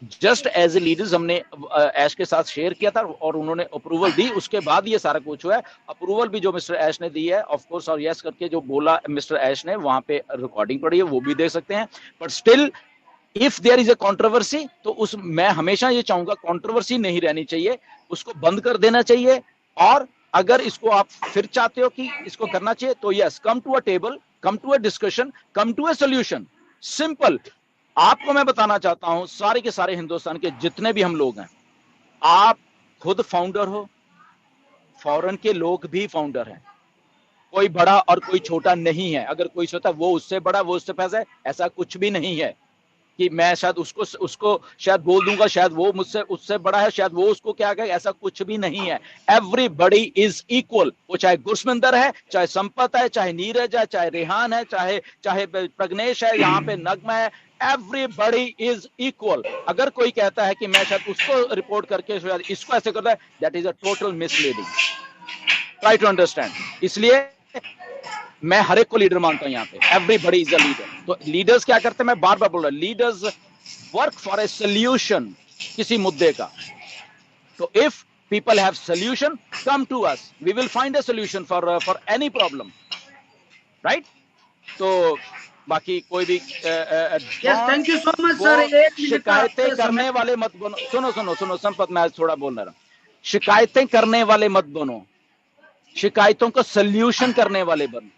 Just as a leaders हमने ऐश के साथ शेयर किया था और उन्होंने अप्रूवल दी, उसके बाद ये सारा कुछ हुआ है। अप्रूवल भी जो मिस्टर ऐश ने दी है ऑफ कोर्स, और यस करके जो बोला मिस्टर ऐश ने, वहां पे रिकॉर्डिंग पड़ी है, वो भी देख सकते हैं। But still if there is a controversy, तो उस मैं हमेशा ये चाहूंगा कंट्रोवर्सी नहीं रहनी चाहिए, उसको बंद कर देना चाहिए। और अगर इसको आप फिर चाहते हो कि इसको करना चाहिए, तो yes, come to a table, come to a discussion, come to a solution. Simple. आपको मैं बताना चाहता हूं, सारे के सारे हिंदुस्तान के जितने भी हम लोग हैं, आप खुद फाउंडर हो, फॉरेन के लोग भी फाउंडर हैं, कोई बड़ा और कोई छोटा नहीं है। अगर कोई सोचता वो उससे बड़ा, वो उससे पैसा है, ऐसा कुछ भी नहीं है कि मैं शायद उसको उसको शायद बोल दूंगा, शायद वो मुझसे उससे बड़ा है, शायद वो उसको क्या कहे, ऐसा कुछ भी नहीं है। Everybody is equal. वो चाहे गुरसमिंदर है, चाहे संपत है, चाहे नीरज है, चाहे रेहान है, चाहे चाहे प्रग्नेश है, यहाँ पे नगमा है, एवरीबडी इज इक्वल। अगर कोई कहता है कि मैं शायद उसको रिपोर्ट करके शायद इसको ऐसे करता है, that is a total misleading. Try to understand. इसलिए मैं हर एक को लीडर मानता हूं यहाँ पे, एवरीबडी इज अ लीडर। तो लीडर्स क्या करते हैं, मैं बार बार बोल रहा हूं, leaders work for a solution किसी मुद्दे का। तो if people have solution, come to us, we will find a solution for any problem, right? तो बाकी कोई भी thank you so much sir. वो शिकायतें करने वाले मत बनो। सुनो सुनो सुनो संपत, मैं थोड़ा बोल रहा हूं। शिकायतें करने वाले मत बनो, शिकायतों का सोल्यूशन करने वाले बनो।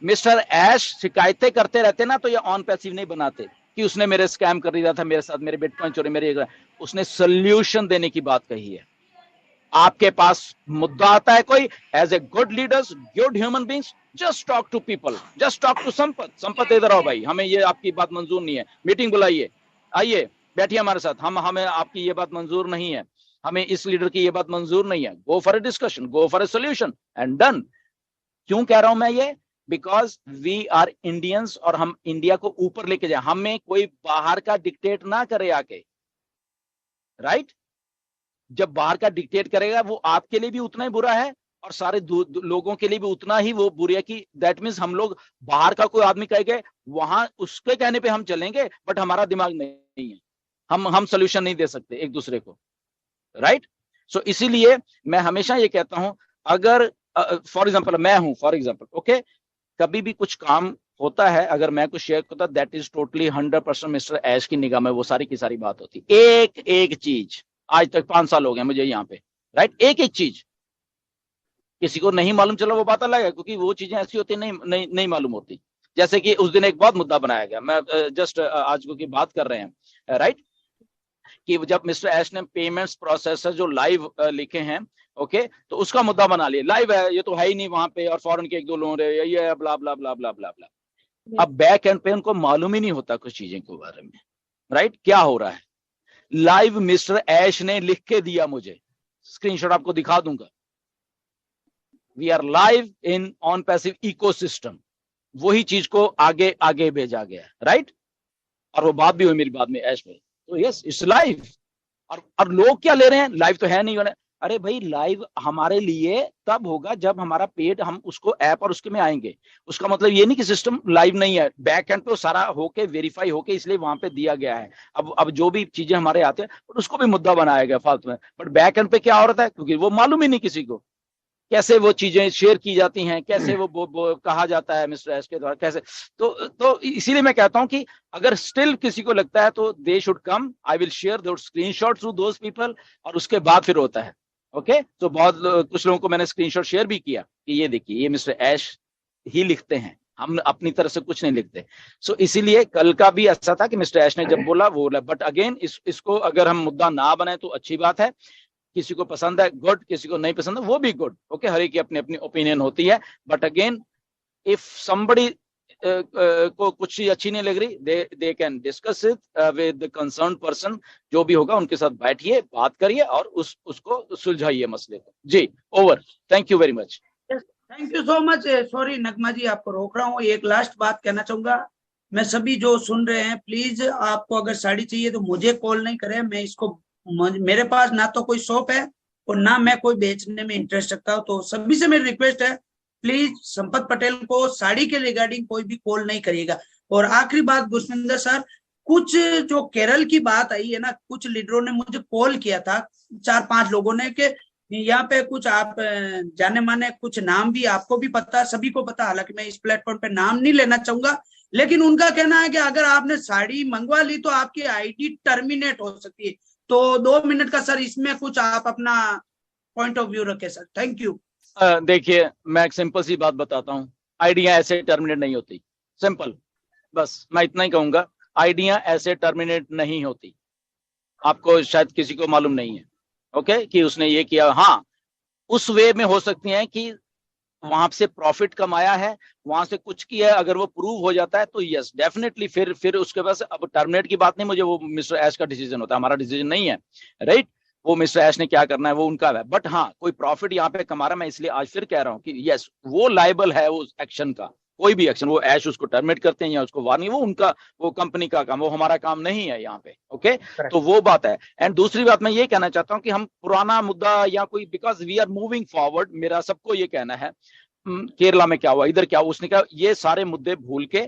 मिस्टर ऐश शिकायतें करते रहते ना, तो ये ऑन पैसिव नहीं बनाते कि उसने मेरे स्कैम कर दिया था, मेरे साथ मेरे बिटकॉइन चोरी, मेरे उसने सोल्यूशन देने की बात कही है। आपके पास मुद्दा आता है कोई, as a good leaders, good human beings, just talk to people, just talk to Sampath. Sampath इधर आओ भाई, हमें ये आपकी बात मंजूर नहीं है, मीटिंग बुलाइए, आइए बैठिए हमारे साथ, हमें आपकी ये बात मंजूर नहीं है, हमें इस लीडर की ये बात मंजूर नहीं है, go for a discussion, go for a solution and done. क्यों कह रहा हूं मैं ये? बिकॉज वी आर इंडियंस, और हम इंडिया को ऊपर लेके जाए, हमें कोई बाहर का डिक्टेट ना करे आके, राइट? जब बाहर का डिक्टेट करेगा, वो आपके लिए भी उतना ही बुरा है और सारे लोगों के लिए भी उतना ही वो बुरी है। कि दैट मीन्स हम लोग बाहर का कोई आदमी कहेगा, वहां उसके कहने पे हम चलेंगे, बट हमारा दिमाग नहीं है, हम सोल्यूशन नहीं दे सकते एक दूसरे को, राइट? सो इसीलिए मैं हमेशा ये कहता हूं, अगर फॉर एग्जाम्पल मैं हूं, फॉर एग्जाम्पल ओके, कभी भी कुछ काम होता है, अगर मैं कुछ शेयर करता, दैट इज टोटली 100% मिस्टर ऐश की निगाह में वो सारी की सारी बात होती। एक एक चीज, आज तक 5 साल हो गए मुझे यहाँ पे, राइट? एक एक चीज किसी को नहीं मालूम चला, वो बात अलग है, क्योंकि वो चीजें ऐसी होती नहीं मालूम होती। जैसे कि उस दिन एक बहुत मुद्दा बनाया गया, मैं जस्ट आज को की बात कर रहे हैं, राइट? कि जब मिस्टर ऐश ने पेमेंट्स प्रोसेसर जो लाइव लिखे हैं, ओके, तो उसका मुद्दा बना लिया, लाइव है, ये तो है ही नहीं वहां पे, और फॉरेन के एक दो लोग रहे, ये ब्ला ब्ला ब्ला ब्ला ब्ला ब्ला। अब बैक एंड पे उनको मालूम ही नहीं होता कुछ चीजें के बारे में, राइट? क्या हो रहा है, लाइव मिस्टर ऐश ने लिख के दिया मुझे, स्क्रीनशॉट आपको दिखा दूंगा। We are live in on passive ecosystem, वही चीज को आगे आगे भेजा गया, राइट? और वो बात भी हुई मेरी बाद में ऐश में, तो यस इट्स लाइव। और लोग क्या ले रहे हैं, लाइव तो है नहीं होने। अरे भाई, लाइव हमारे लिए तब होगा जब हमारा पेड, हम उसको ऐप और उसके में आएंगे। उसका मतलब ये नहीं कि सिस्टम लाइव नहीं है, बैक एंड पे सारा होके वेरीफाई होके इसलिए वहां पे दिया गया है। अब जो भी चीजें हमारे आते हैं उसको भी मुद्दा बनाया गया फालतू में, बट बैक एंड पे क्या हो रहा है, क्योंकि वो मालूम ही नहीं किसी को कैसे वो चीजें शेयर की जाती हैं, कैसे वो कहा जाता है मिस्टर एस के द्वारा, कैसे। तो इसीलिए मैं कहता हूं कि अगर स्टिल किसी को लगता है तो they should come, I will share those screenshots to those people, और उसके बाद फिर होता है, ओके? तो कुछ लोगों को मैंने स्क्रीनशॉट शेयर भी किया कि ये देखिए, ये मिस्टर ऐश ही लिखते हैं, हम अपनी तरफ से कुछ नहीं लिखते। सो इसीलिए कल का भी ऐसा था कि मिस्टर ऐश ने जब बोला वो बोला, बट अगेन इसको अगर हम मुद्दा ना बनाए तो अच्छी बात है। किसी को पसंद है गुड, किसी को नहीं पसंद है वो भी गुड, ओके? हर एक की अपनी अपनी ओपिनियन होती है। बट अगेन इफ समबडी को कुछ चीज अच्छी नहीं लग रही, they can discuss it with concern person, जो भी होगा उनके साथ बैठिए, बात करिए और उसको सुलझाइए मसले को। जी, over, thank you very much. Thank you so much. Sorry Nagma ji, आपको रोक रहा हूँ, एक लास्ट बात कहना चाहूंगा। मैं सभी जो सुन रहे हैं, प्लीज आपको अगर साड़ी चाहिए तो मुझे कॉल नहीं करें, मैं इसको, मेरे पास ना तो कोई शॉप है और ना मैं कोई बेचने में इंटरेस्ट रखता हूँ। तो सभी से मेरी रिक्वेस्ट है, प्लीज संपत पटेल को साड़ी के रिगार्डिंग कोई भी कॉल नहीं करिएगा। और आखिरी बात गुरसमिंदर सर, कुछ जो केरल की बात आई है ना, कुछ लीडरों ने मुझे कॉल किया था, 4-5 लोगों ने, कि यहाँ पे कुछ आप जाने माने कुछ नाम भी आपको भी पता, सभी को पता, हालांकि मैं इस प्लेटफॉर्म पे नाम नहीं लेना चाहूंगा, लेकिन उनका कहना है कि अगर आपने साड़ी मंगवा ली तो आपकी आईडी टर्मिनेट हो सकती है। तो 2 मिनट का सर इसमें कुछ आप अपना पॉइंट ऑफ व्यू रखें सर। Thank you. देखिए, मैं एक सिंपल सी बात बताता हूँ, आईडियां ऐसे टर्मिनेट नहीं होती, सिंपल, बस मैं इतना ही कहूंगा, आईडियां ऐसे टर्मिनेट नहीं होती। आपको शायद किसी को मालूम नहीं है, ओके, कि उसने ये किया। हाँ, उस वे में हो सकती है कि वहां से प्रॉफिट कमाया है, वहां से कुछ किया है, अगर वो प्रूव हो जाता है तो यस डेफिनेटली फिर उसके पास अब टर्मिनेट की बात नहीं, मुझे वो मिस्टर ऐश का डिसीजन होता है, हमारा डिसीजन नहीं है, राइट। वो मिस्टर ऐश ने क्या करना है वो उनका है, बट हाँ कोई प्रॉफिट यहाँ पे कमा रहा है, मैं इसलिए आज फिर कह रहा हूँ कि यस वो लायबल है उस एक्शन का, कोई भी एक्शन, वो ऐश उसको टर्मिनेट करते हैं या उसको वार्निंग, वो उनका, वो कंपनी का काम, वो हमारा काम नहीं है यहाँ पे, ओके। तो वो बात है। एंड दूसरी बात मैं ये कहना चाहता हूँ कि हम पुराना मुद्दा या कोई, because we are moving forward, मेरा सबको ये कहना है, केरला में क्या हुआ, इधर क्या हुआ, उसने कहा ये सारे मुद्दे भूल के,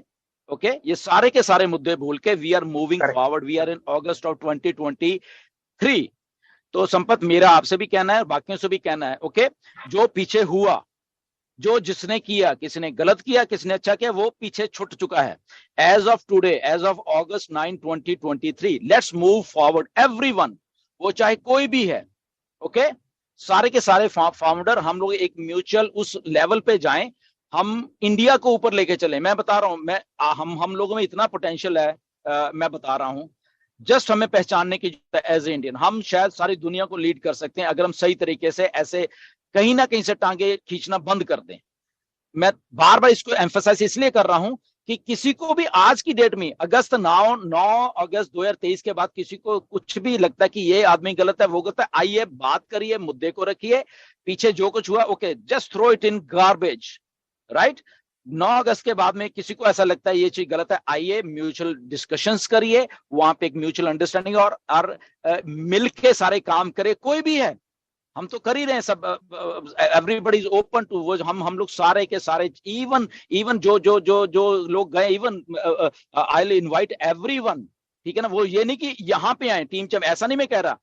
ओके, ये सारे के सारे मुद्दे भूल के we are moving forward, we are in August of 2023। तो संपत, मेरा आपसे भी कहना है, बाकियों से भी कहना है, ओके, जो पीछे हुआ, जो जिसने किया, किसी ने गलत किया, किसी ने अच्छा किया, वो पीछे छूट चुका है। As of today, as of August 9, 2023, let's move forward everyone, वो चाहे कोई भी है, ओके, सारे के सारे फाउंडर, हम लोग एक म्यूचुअल उस लेवल पे जाएं, हम इंडिया को ऊपर लेके चले। मैं बता रहा हूं, हम लोगों में इतना पोटेंशियल है, मैं बता रहा हूं, जस्ट हमें पहचानने की एज ए इंडियन, हम शायद सारी दुनिया को लीड कर सकते हैं अगर हम सही तरीके से ऐसे कहीं ना कहीं से टांगे खींचना बंद कर दें। मैं बार बार इसको एम्फसाइज इसलिए कर रहा हूं कि किसी को भी आज की डेट में, 9 अगस्त 2023 के बाद किसी को कुछ भी लगता है कि ये आदमी गलत है, वो गलत है, आइए बात करिए, मुद्दे को रखिए, पीछे जो कुछ हुआ okay, just throw it in garbage, right. 9 अगस्त के बाद में किसी को ऐसा लगता है ये चीज गलत है, आइए म्यूचुअल डिस्कशंस करिए, वहां पे एक म्यूचुअल अंडरस्टैंडिंग और मिल के सारे काम करे, कोई भी है, हम तो कर ही रहे हैं सब, एवरीबडी इज ओपन टू, वो हम लोग सारे के सारे, इवन जो लोग गए, even I will invite everyone, ठीक है ना, वो ये नहीं कि यहाँ पे आए टीम चैंप, ऐसा नहीं मैं कह रहा,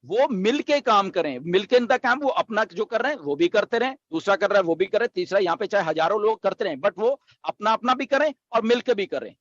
वो मिलके काम करें, मिलके इनका काम, वो अपना जो कर रहे हैं वो भी करते रहे, दूसरा कर रहा है वो भी करे, तीसरा यहाँ पे चाहे हजारों लोग करते रहे, बट वो अपना अपना भी करें और मिलके भी करें,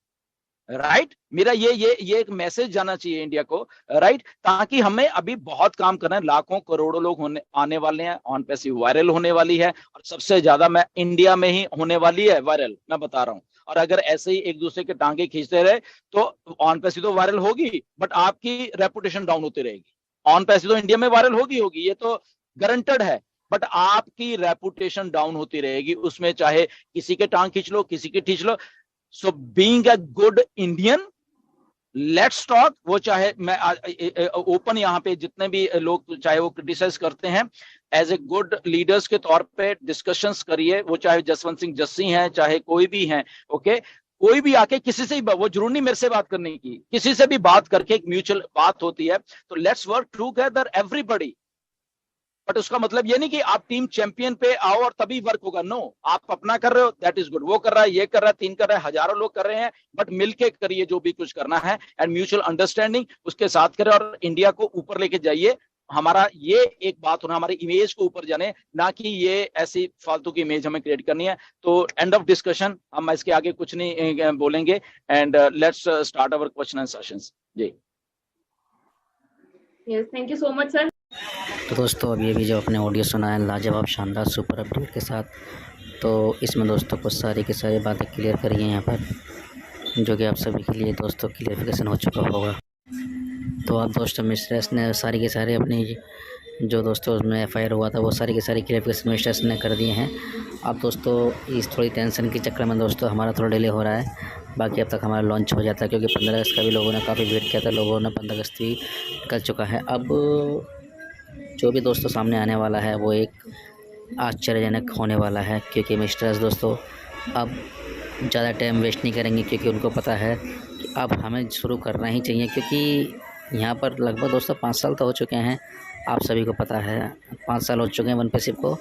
राइट। मेरा ये एक मैसेज जाना चाहिए इंडिया को, राइट, ताकि हमें अभी बहुत काम करना है, लाखों करोड़ों लोग आने वाले हैं, ऑन पैसिव वायरल होने वाली है, और सबसे ज्यादा मैं इंडिया में ही होने वाली है वायरल, मैं बता रहा हूं। और अगर ऐसे ही एक दूसरे के टांगे खींचते रहे तो ऑन पैसिव तो वायरल होगी, बट आपकी रेपुटेशन डाउन होती रहेगी। ऑन पैसिव तो इंडिया में वायरल होगी, ये तो गारंटेड है, बट आपकी रेपुटेशन डाउन होती रहेगी उसमें, चाहे किसी के टांग खींच लो, किसी के खींच लो। So being a good Indian, let's talk, वो चाहे मैं ओपन यहाँ पे जितने भी लोग चाहे वो क्रिटिसाइज करते हैं, एज ए गुड लीडर्स के तौर पे डिस्कशंस करिए, वो चाहे जसवंत सिंह जस्सी हैं, चाहे कोई भी हैं, ओके, कोई भी आके किसी से ही, वो जरूर नहीं मेरे से बात करने की, किसी से भी बात करके एक म्यूचुअल बात होती है, तो let's work together everybody. But उसका मतलब ये नहीं कि आप टीम चैंपियन पे आओ और तभी वर्क होगा, नो, आप अपना कर रहे हो, दैट इज गुड, वो कर रहा है, ये कर रहा है, 3 कर रहा है, हजारों लोग कर रहे हैं, बट मिलके करिए जो भी कुछ करना है, एंड म्यूचुअल अंडरस्टैंडिंग उसके साथ करें, और इंडिया को ऊपर लेके जाइए। हमारा ये एक बात होना, हमारी इमेज को ऊपर जाने, ना कि ये ऐसी फालतू की इमेज हमें क्रिएट करनी है। तो एंड ऑफ डिस्कशन, हम इसके आगे कुछ नहीं बोलेंगे, and let's start our question and sessions. जी, yes, thank you so much sir. तो दोस्तों अभी जो अपने ऑडियो सुना है लाजवाब शानदार सुपर अपडेट के साथ, तो इसमें दोस्तों को सारी की सारी बातें क्लियर करिए यहाँ पर, जो कि आप सभी के लिए दोस्तों क्लियरिफिकेशन हो चुका होगा। तो आप दोस्तों मिस्ट्रेस ने सारी के सारे अपनी जो दोस्तों उसमें FIR हुआ था वो सारी की सारी क्लियरिफिकेशन मिस्ट्रेस ने कर दिए हैं। अब दोस्तों इस थोड़ी टेंशन के चक्कर में दोस्तों हमारा थोड़ा डिले हो रहा है, बाकी अब तक हमारा लॉन्च हो जाता है, क्योंकि 15 अगस्त का भी लोगों ने काफ़ी वेट किया था, लोगों ने 15 अगस्त भी निकल चुका है। अब जो भी दोस्तों सामने आने वाला है वो एक आश्चर्यजनक होने वाला है, क्योंकि मिस्टर्स दोस्तों अब ज़्यादा टाइम वेस्ट नहीं करेंगे, क्योंकि उनको पता है कि अब हमें शुरू करना ही चाहिए, क्योंकि यहाँ पर लगभग दोस्तों 5 साल तो हो चुके हैं, आप सभी को पता है 5 साल हो चुके हैं OnePassive को।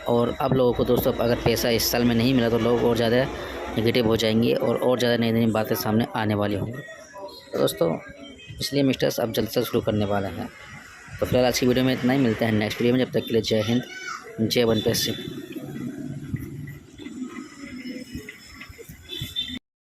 और अब लोगों को दोस्तों अगर पैसा इस साल में नहीं मिला तो लोग और ज़्यादा नेगेटिव हो जाएंगे और ज़्यादा नई नई बातें सामने आने वाली होंगी। तो दोस्तों इसलिए मिस्टर्स अब जल्द से शुरू करने वाले हैं। तो फिलहाल आज की वीडियो में इतना ही, मिलते हैं नेक्स्ट वीडियो में। जब तक के लिए जय हिंद, जय वन पे सिंह।